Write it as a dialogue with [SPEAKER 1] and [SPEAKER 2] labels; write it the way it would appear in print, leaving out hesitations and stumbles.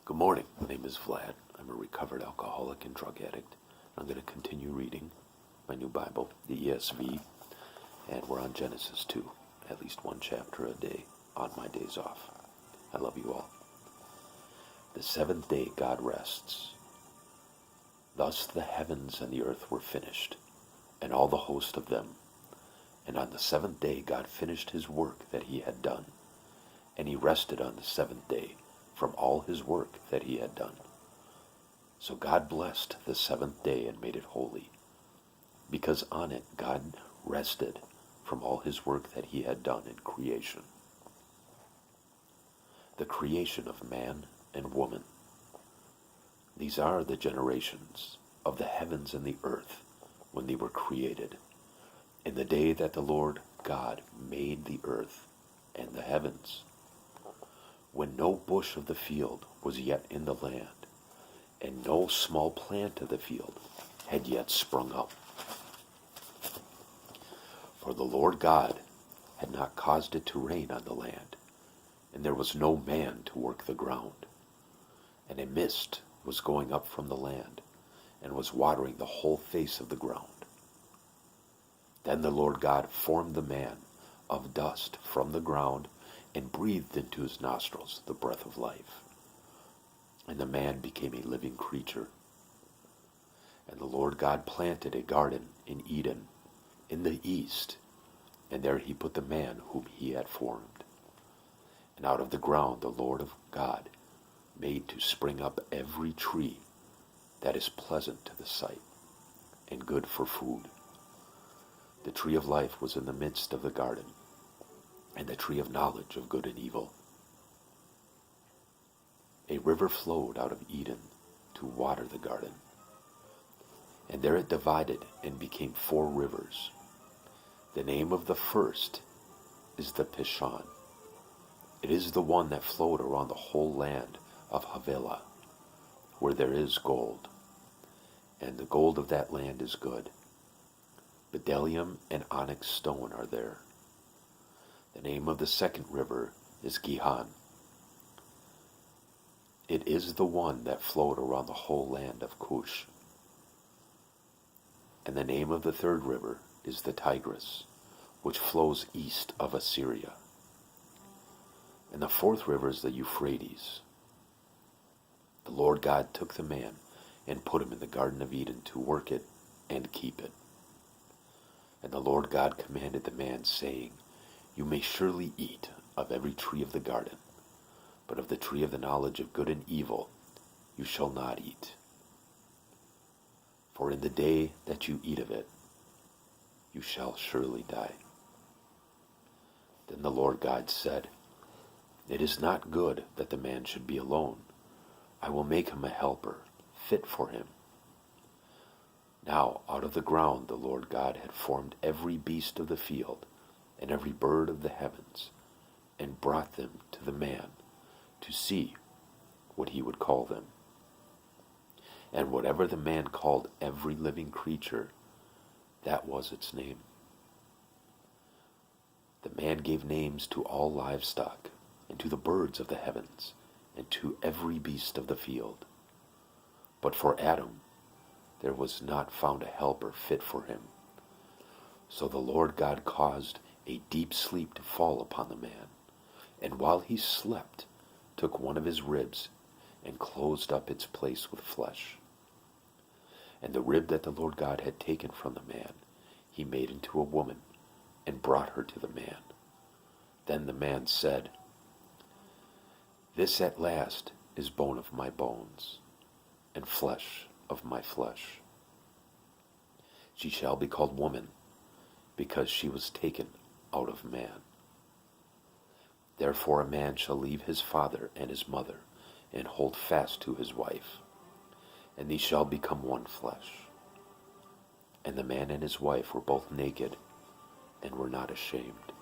[SPEAKER 1] Good morning. My name is Vlad. I'm a recovered alcoholic and drug addict. I'm going to continue reading my new Bible, the ESV, and we're on Genesis 2, at least one chapter a day on my days off. I love you all. The seventh day God rests. Thus the heavens and the earth were finished, and all the host of them. And on the seventh day God finished his work that he had done, and he rested on the seventh day from all his work that he had done. So God blessed the seventh day and made it holy, because on it God rested from all his work that he had done in creation. The creation of man and woman. These are the generations of the heavens and the earth when they were created, in the day that the Lord God made the earth and the heavens, when no bush of the field was yet in the land, and no small plant of the field had yet sprung up. For the Lord God had not caused it to rain on the land, and there was no man to work the ground. And a mist was going up from the land, and was watering the whole face of the ground. Then the Lord God formed the man of dust from the ground, and breathed into his nostrils the breath of life. And the man became a living creature. And the Lord God planted a garden in Eden, in the east, and there he put the man whom he had formed. And out of the ground the Lord God made to spring up every tree that is pleasant to the sight, and good for food. The tree of life was in the midst of the garden, and the tree of knowledge of good and evil. A river flowed out of Eden to water the garden, and there it divided and became 4 rivers. The name of the first is the Pishon. It is the one that flowed around the whole land of Havilah, where there is gold, and the gold of that land is good. Bdellium and onyx stone are there. The name of the second river is Gihon. It is the one that flowed around the whole land of Cush. And the name of the third river is the Tigris, which flows east of Assyria. And the fourth river is the Euphrates. The Lord God took the man and put him in the Garden of Eden to work it and keep it. And the Lord God commanded the man, saying, You may surely eat of every tree of the garden, but of the tree of the knowledge of good and evil you shall not eat. For in the day that you eat of it, you shall surely die. Then the Lord God said, It is not good that the man should be alone. I will make him a helper, fit for him. Now out of the ground the Lord God had formed every beast of the field, and every bird of the heavens, and brought them to the man, to see what he would call them. And whatever the man called every living creature, that was its name. The man gave names to all livestock, and to the birds of the heavens, and to every beast of the field. But for Adam there was not found a helper fit for him. So the Lord God caused a deep sleep to fall upon the man, and while he slept, took one of his ribs, and closed up its place with flesh. And the rib that the Lord God had taken from the man, he made into a woman, and brought her to the man. Then the man said, This at last is bone of my bones, and flesh of my flesh. She shall be called woman, because she was taken out of man. Therefore a man shall leave his father and his mother, and hold fast to his wife, and these shall become one flesh. And the man and his wife were both naked, and were not ashamed.